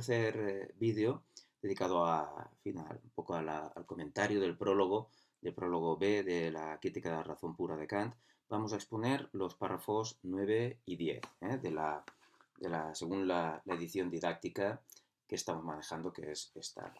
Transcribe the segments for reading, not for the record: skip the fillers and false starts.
tercer vídeo dedicado un poco al comentario del prólogo B de la crítica de la razón pura de Kant. Vamos a exponer los párrafos 9 y 10 según la edición didáctica que estamos manejando, que es esta.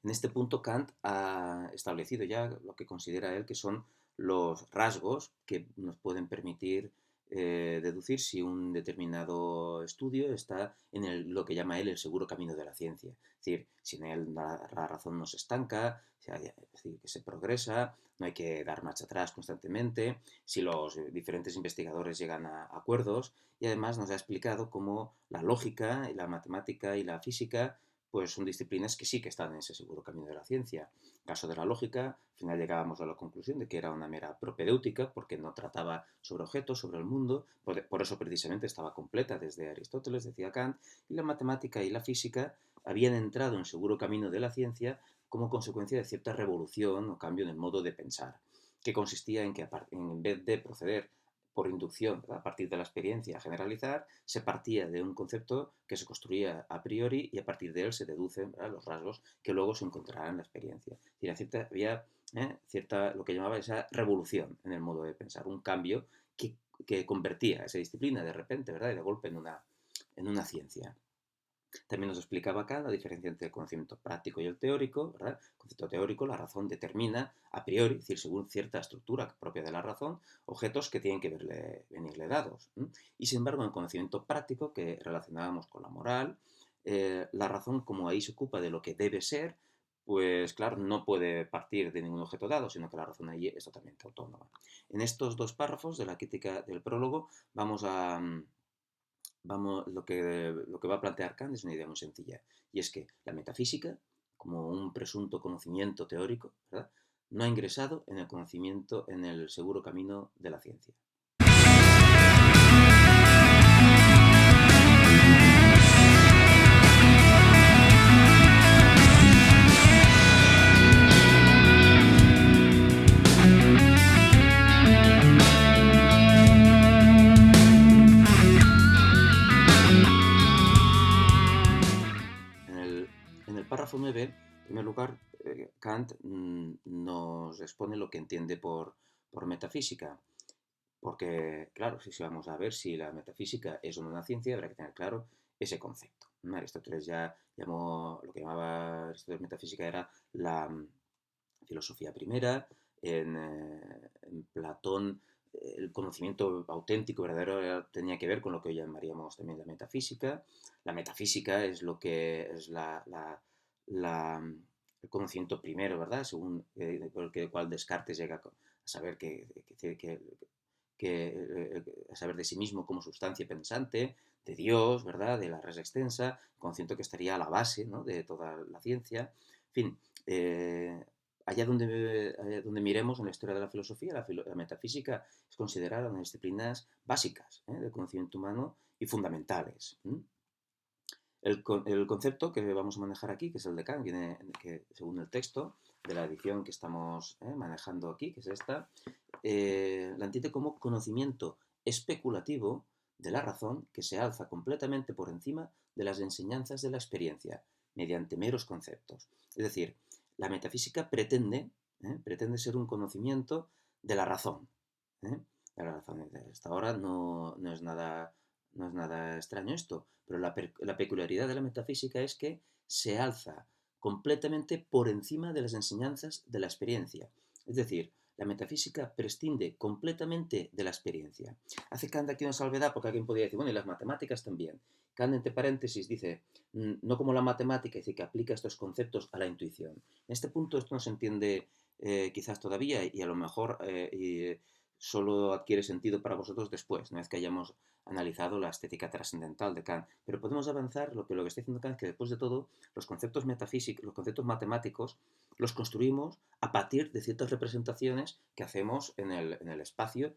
En este punto Kant ha establecido ya lo que considera él que son los rasgos que nos pueden permitir deducir si un determinado estudio está en lo que llama él el seguro camino de la ciencia. Es decir, si en él la razón no se estanca, es decir, que se progresa, no hay que dar marcha atrás constantemente, si los diferentes investigadores llegan a acuerdos, y además nos ha explicado cómo la lógica, y la matemática y la física pues son disciplinas que sí que están en ese seguro camino de la ciencia. En el caso de la lógica, al final llegábamos a la conclusión de que era una mera propedéutica, porque no trataba sobre objetos, sobre el mundo, por eso precisamente estaba completa desde Aristóteles, decía Kant, y la matemática y la física habían entrado en el seguro camino de la ciencia como consecuencia de cierta revolución o cambio en el modo de pensar, que consistía en que en vez de proceder por inducción, ¿verdad?, a partir de la experiencia a generalizar, se partía de un concepto que se construía a priori y a partir de él se deducen, ¿verdad?, los rasgos que luego se encontrarán en la experiencia. Había cierta, lo que llamaba esa revolución en el modo de pensar, un cambio que convertía esa disciplina de repente, ¿verdad?, y de golpe en una ciencia. También nos explicaba acá la diferencia entre el conocimiento práctico y el teórico, ¿verdad? El concepto teórico, la razón determina a priori, es decir, según cierta estructura propia de la razón, objetos que tienen que venirle dados. Y sin embargo, en el conocimiento práctico, que relacionábamos con la moral, la razón, como ahí se ocupa de lo que debe ser, pues claro, no puede partir de ningún objeto dado, sino que la razón ahí es totalmente autónoma. En estos dos párrafos de la crítica del prólogo lo que va a plantear Kant es una idea muy sencilla, y es que la metafísica, como un presunto conocimiento teórico, ¿verdad?, no ha ingresado en el conocimiento, en el seguro camino de la ciencia. En el párrafo 9, en primer lugar, Kant nos expone lo que entiende por metafísica, porque, claro, si vamos a ver si la metafísica es una ciencia, habrá que tener claro ese concepto. Aristóteles ya llamó, lo que llamaba Aristóteles metafísica era la filosofía primera, en Platón el conocimiento auténtico, verdadero, tenía que ver con lo que hoy llamaríamos también la metafísica. La metafísica es lo que es el conocimiento primero, ¿verdad? Según por el cual Descartes llega a saber a saber de sí mismo como sustancia pensante, de Dios, ¿verdad?, de la res extensa, conocimiento que estaría a la base, ¿no?, de toda la ciencia. En fin, allá donde miremos en la historia de la filosofía, la metafísica es considerada una de las disciplinas básicas del conocimiento humano y fundamentales. El concepto que vamos a manejar aquí, que es el de Kant, que según el texto de la edición que estamos manejando aquí, que es esta, la entiende como conocimiento especulativo de la razón que se alza completamente por encima de las enseñanzas de la experiencia, mediante meros conceptos. Es decir, la metafísica pretende ser un conocimiento de la razón. De la razón. Hasta ahora no es nada extraño esto, pero la peculiaridad de la metafísica es que se alza completamente por encima de las enseñanzas de la experiencia. Es decir, la metafísica prescinde completamente de la experiencia. Hace Kant aquí una salvedad, porque alguien podría decir, bueno, y las matemáticas también. Kant, entre paréntesis, dice, no como la matemática, dice que aplica estos conceptos a la intuición. En este punto esto no se entiende quizás todavía, y a lo mejor solo adquiere sentido para vosotros después, una vez que hayamos analizado la estética trascendental de Kant. Pero podemos avanzar, lo que está diciendo Kant, que después de todo, los conceptos metafísicos, los conceptos matemáticos, los construimos a partir de ciertas representaciones que hacemos en el espacio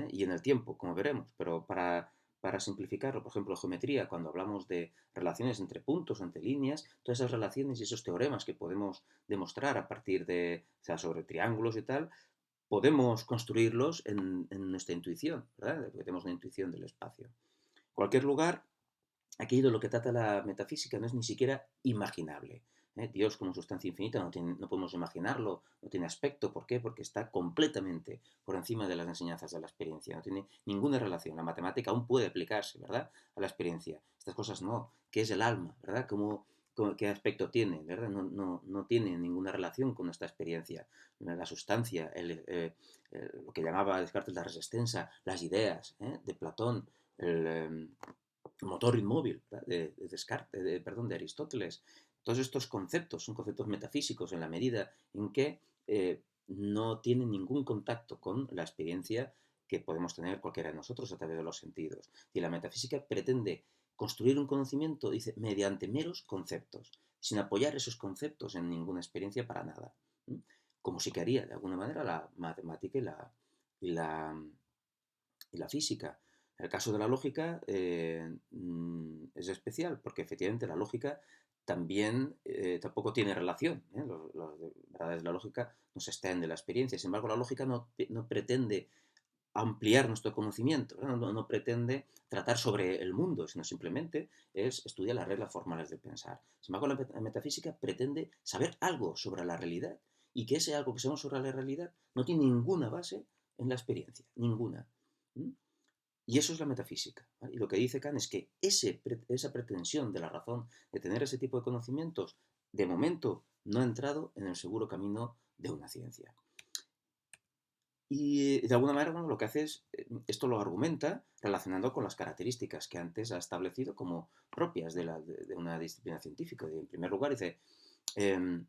y en el tiempo, como veremos. Pero para simplificarlo, por ejemplo, geometría, cuando hablamos de relaciones entre puntos, entre líneas, todas esas relaciones y esos teoremas que podemos demostrar a partir de, o sea, sobre triángulos y tal, podemos construirlos en nuestra intuición, ¿verdad? Porque tenemos una intuición del espacio. En cualquier lugar, aquello de lo que trata la metafísica no es ni siquiera imaginable. Dios como sustancia infinita no podemos imaginarlo, no tiene aspecto. ¿Por qué? Porque está completamente por encima de las enseñanzas de la experiencia, no tiene ninguna relación. La matemática aún puede aplicarse, ¿verdad?, a la experiencia. Estas cosas no. ¿Qué es el alma? ¿Verdad? ¿Qué aspecto tiene? ¿Verdad? No tiene ninguna relación con nuestra experiencia. La sustancia, lo que llamaba Descartes la resistencia, las ideas de Platón, el motor inmóvil de Descartes, perdón, de Aristóteles. Todos estos conceptos son conceptos metafísicos en la medida en que no tienen ningún contacto con la experiencia que podemos tener cualquiera de nosotros a través de los sentidos. Y la metafísica pretende construir un conocimiento, dice, mediante meros conceptos, sin apoyar esos conceptos en ninguna experiencia para nada. Como si quería, de alguna manera, la matemática y la, y la física. El caso de la lógica es especial porque efectivamente la lógica también tampoco tiene relación. Los verdades de la lógica no se extraen de la experiencia. Sin embargo, la lógica no pretende ampliar nuestro conocimiento, no pretende tratar sobre el mundo, sino simplemente estudiar las reglas formales del pensar. Sin embargo, la metafísica pretende saber algo sobre la realidad y que ese algo que sabemos sobre la realidad no tiene ninguna base en la experiencia, ninguna. ¿Mm? Y eso es la metafísica, ¿vale? Y lo que dice Kant es que esa pretensión de la razón de tener ese tipo de conocimientos, de momento no ha entrado en el seguro camino de una ciencia. Y de alguna manera, bueno, lo que hace es, esto lo argumenta relacionando con las características que antes ha establecido como propias de una disciplina científica. En primer lugar, dice, eh,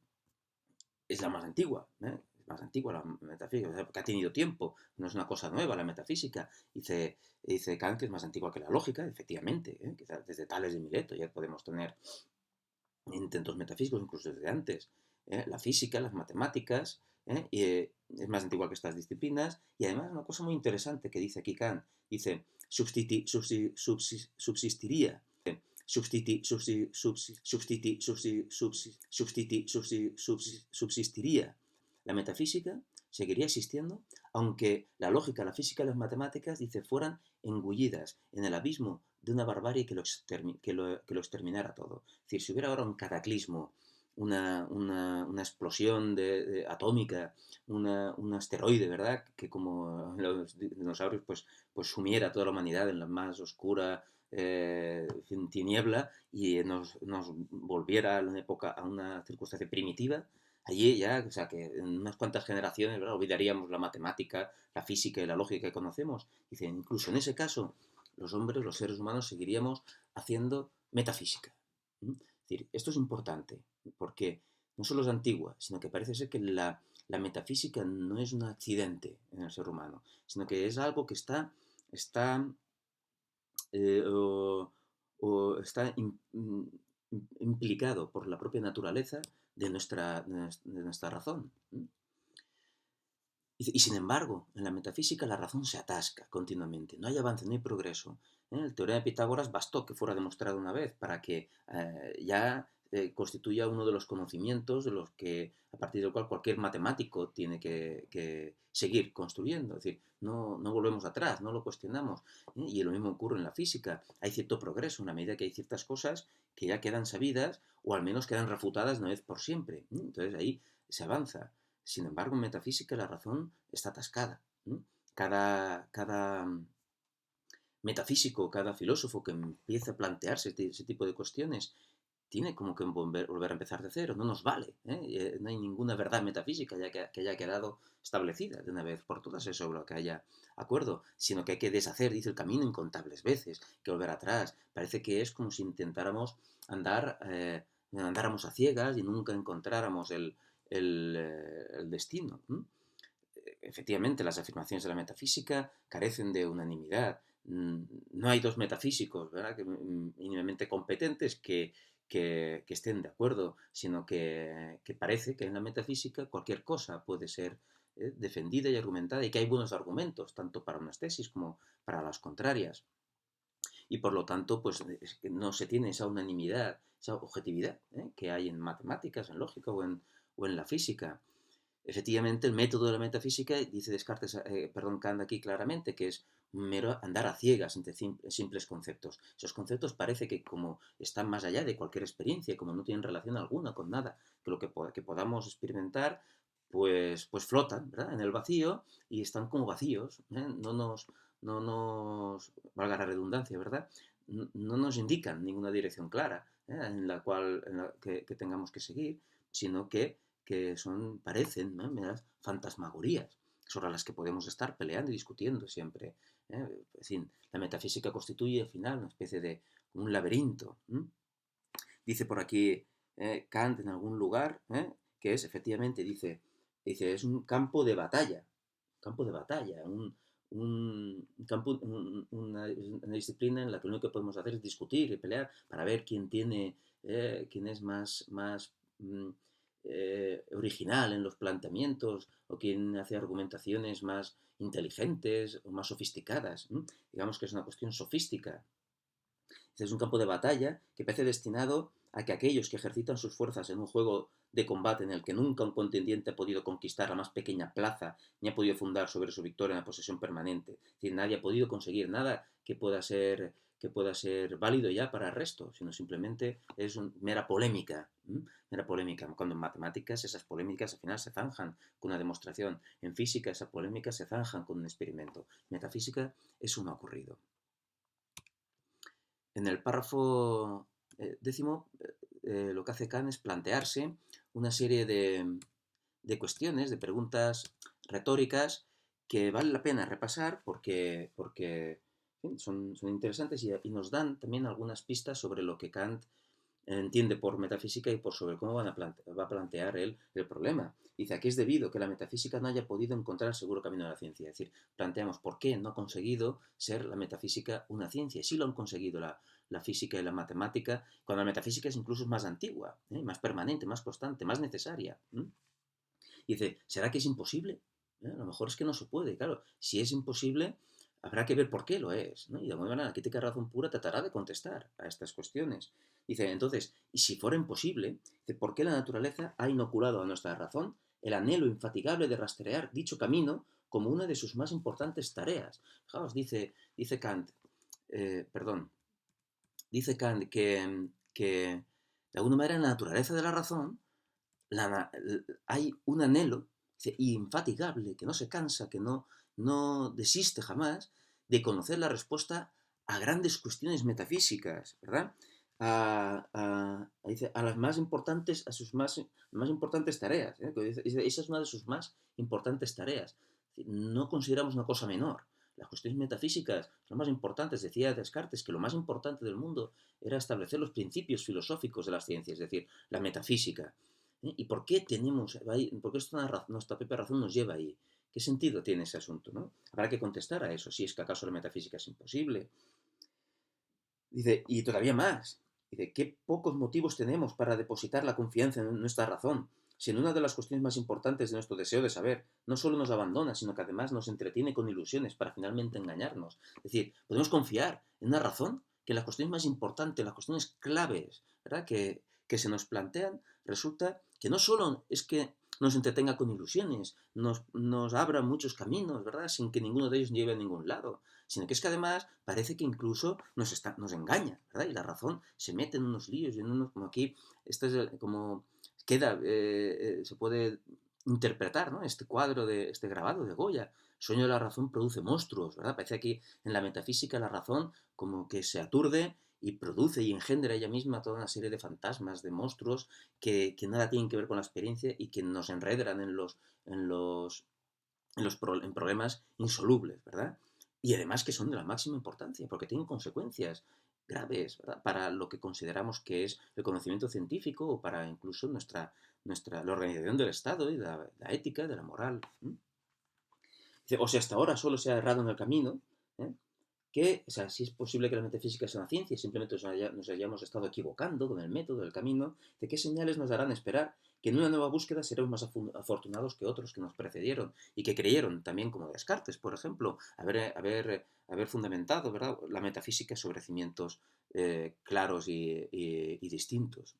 es la más antigua, es más antigua la metafísica, o sea, porque ha tenido tiempo, no es una cosa nueva la metafísica. Dice Kant que es más antigua que la lógica, efectivamente, quizás desde Tales de Mileto ya podemos tener intentos metafísicos, incluso desde antes. La física, las matemáticas, es más antigua que estas disciplinas. Y además una cosa muy interesante que dice aquí Kant, dice, subsistiría subsistiría la metafísica, seguiría existiendo, aunque la lógica, la física y las matemáticas, dice, fueran engullidas en el abismo de una barbarie que lo exterminara todo. Es decir, si hubiera ahora un cataclismo, una explosión atómica, un asteroide, ¿verdad?, que como los dinosaurios, pues sumiera a toda la humanidad en la más oscura tiniebla y nos volviera a una circunstancia primitiva. Allí ya, o sea, que en unas cuantas generaciones, ¿verdad?, olvidaríamos la matemática, la física y la lógica que conocemos. Dice, incluso en ese caso, los hombres, los seres humanos, seguiríamos haciendo metafísica. Es decir, esto es importante, porque no solo es antigua, sino que parece ser que la metafísica no es un accidente en el ser humano, sino que es algo que está eh, o, o está implicado por la propia naturaleza de nuestra razón. Y sin embargo, en la metafísica la razón se atasca continuamente, no hay avance, no hay progreso. El teorema de Pitágoras bastó que fuera demostrado una vez para que ya constituya uno de los conocimientos de los que, a partir del cual cualquier matemático tiene que seguir construyendo. Es decir, no volvemos atrás, no lo cuestionamos. Y lo mismo ocurre en la física. Hay cierto progreso en la medida que hay ciertas cosas que ya quedan sabidas o al menos quedan refutadas de una vez por siempre. Entonces ahí se avanza. Sin embargo, en metafísica la razón está atascada. Cada metafísico, cada filósofo que empieza a plantearse ese tipo de cuestiones tiene como que volver a empezar de cero. No nos vale. No hay ninguna verdad metafísica que haya quedado establecida de una vez por todas sobre lo que haya acuerdo, sino que hay que deshacer, dice, el camino incontables veces, que volver atrás. Parece que es como si intentáramos andáramos a ciegas y nunca encontráramos el destino. Efectivamente, las afirmaciones de la metafísica carecen de unanimidad. No hay dos metafísicos, ¿verdad?, mínimamente competentes que estén de acuerdo, sino que parece que en la metafísica cualquier cosa puede ser defendida y argumentada y que hay buenos argumentos, tanto para unas tesis como para las contrarias. Y por lo tanto, pues no se tiene esa unanimidad, esa objetividad que hay en matemáticas, en lógica o en la física. Efectivamente, el método de la metafísica, dice Descartes, Kant aquí claramente, que es mero andar a ciegas entre simples conceptos. Esos conceptos parece que como están más allá de cualquier experiencia, como no tienen relación alguna con nada, que lo que podamos experimentar, pues flotan, ¿verdad?, en el vacío y están como vacíos, ¿eh? No nos, valga la redundancia, ¿verdad?, no nos indican ninguna dirección clara, en la cual que tengamos que seguir, sino que parecen, ¿no?, meras fantasmagorías sobre las que podemos estar peleando y discutiendo siempre. Es decir, la metafísica constituye al final una especie de un laberinto. Dice por aquí Kant en algún lugar, que es, efectivamente, dice, es un campo de batalla, una disciplina en la que lo único que podemos hacer es discutir y pelear para ver quién es más original en los planteamientos o quién hace argumentaciones más inteligentes o más sofisticadas. Digamos que es una cuestión sofística. Es un campo de batalla que parece destinado a que aquellos que ejercitan sus fuerzas en un juego de combate en el que nunca un contendiente ha podido conquistar la más pequeña plaza ni ha podido fundar sobre su victoria una posesión permanente. Es decir, nadie ha podido conseguir nada que pueda ser válido ya para el resto, sino simplemente es mera polémica. Mera polémica. Cuando en matemáticas esas polémicas al final se zanjan con una demostración. En física esas polémicas se zanjan con un experimento. En metafísica eso no ha ocurrido. En el párrafo décimo, lo que hace Kant es plantearse una serie de cuestiones, de preguntas retóricas que vale la pena repasar porque en fin, son interesantes y nos dan también algunas pistas sobre lo que Kant entiende por metafísica y sobre cómo va a plantear él el problema. Dice, ¿a qué es debido que la metafísica no haya podido encontrar el seguro camino de la ciencia? Es decir, planteamos por qué no ha conseguido ser la metafísica una ciencia. Sí lo han conseguido la física y la matemática, cuando la metafísica es incluso más antigua, más permanente, más constante, más necesaria. Y dice, ¿será que es imposible? A lo mejor es que no se puede. Claro, si es imposible, habrá que ver por qué lo es, ¿no? Y de alguna manera la crítica de razón pura tratará de contestar a estas cuestiones. Dice, entonces, y si fuera imposible, dice, ¿por qué la naturaleza ha inoculado a nuestra razón el anhelo infatigable de rastrear dicho camino como una de sus más importantes tareas? Fijaos, dice Kant, perdón, dice Kant que de alguna manera en la naturaleza de la razón hay un anhelo infatigable, que no se cansa, que no desiste jamás de conocer la respuesta a grandes cuestiones metafísicas, ¿verdad? Dice, a las más importantes, a sus más importantes tareas. Dice, esa es una de sus más importantes tareas. No consideramos una cosa menor. Las cuestiones metafísicas son más importantes. Decía Descartes que lo más importante del mundo era establecer los principios filosóficos de las ciencias, es decir, la metafísica. ¿Y por qué nuestra propia razón nos lleva ahí? ¿Qué sentido tiene ese asunto? ¿No? Habrá que contestar a eso, si es que acaso la metafísica es imposible. Dice, y todavía más. Dice, ¿qué pocos motivos tenemos para depositar la confianza en nuestra razón? Si en una de las cuestiones más importantes de nuestro deseo de saber, no solo nos abandona, sino que además nos entretiene con ilusiones para finalmente engañarnos. Es decir, podemos confiar en una razón que en las cuestiones más importantes, las cuestiones claves, ¿verdad?, que se nos plantean, resulta que no solo es que nos entretenga con ilusiones, nos abra muchos caminos, ¿verdad?, sin que ninguno de ellos lleve a ningún lado, sino que es que además parece que incluso nos engaña, ¿verdad? Y la razón se mete en unos líos, como aquí, esto es como se puede interpretar, ¿no?, este cuadro, este grabado de Goya. Sueño de la razón produce monstruos, ¿verdad? Parece aquí en la metafísica la razón como que se aturde y produce y engendra ella misma toda una serie de fantasmas, de monstruos que nada tienen que ver con la experiencia y que nos enredan en problemas insolubles, ¿verdad? Y además que son de la máxima importancia, porque tienen consecuencias graves, ¿verdad?, para lo que consideramos que es el conocimiento científico o para incluso la organización del Estado y la ética, de la moral. Dice, o si hasta ahora solo se ha errado en el camino, ¿eh? O sea, si es posible que la metafísica sea una ciencia y simplemente nos hayamos estado equivocando con el método, el camino, ¿de qué señales nos darán esperar que en una nueva búsqueda seremos más afortunados que otros que nos precedieron y que creyeron, también como Descartes, por ejemplo, haber fundamentado, ¿verdad?, la metafísica sobre cimientos claros y distintos?